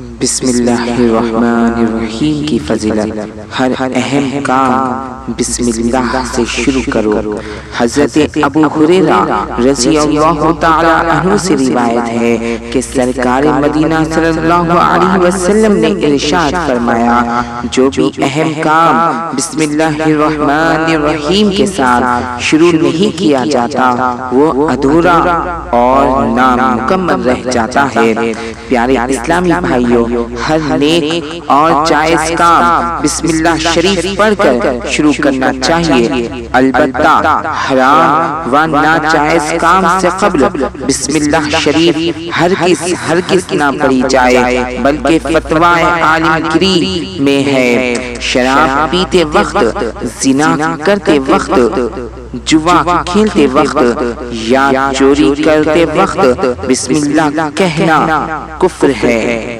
بسم اللہ الرحمن الرحیم کی فضیلت، ہر اہم کام بسم اللہ سے شروع کرو۔ حضرت ابو ہریرہ رضی اللہ تعالی عنہ سے روایت ہے کہ سرکار مدینہ صلی اللہ علیہ وسلم نے ارشاد فرمایا، جو بھی اہم کام بسم اللہ الرحمن الرحیم کے ساتھ شروع نہیں کیا جاتا وہ ادھورا اور نامکمل رہ جاتا ہے۔ پیارے اسلامی بھائیوں، ہر نیک اور جائز کام بسم اللہ شریف پڑھ کر شروع کرنا چاہیے، البتہ حرام و ناجائز کام سے قبل بسم اللہ شریف ہرگز نہ پڑھی جائے، بلکہ فتوی عالم گیری میں ہے شراب پیتے وقت، زنا کرتے وقت، جوا کھیلتے وقت یا چوری کرتے وقت بسم اللہ کہنا کفر ہے۔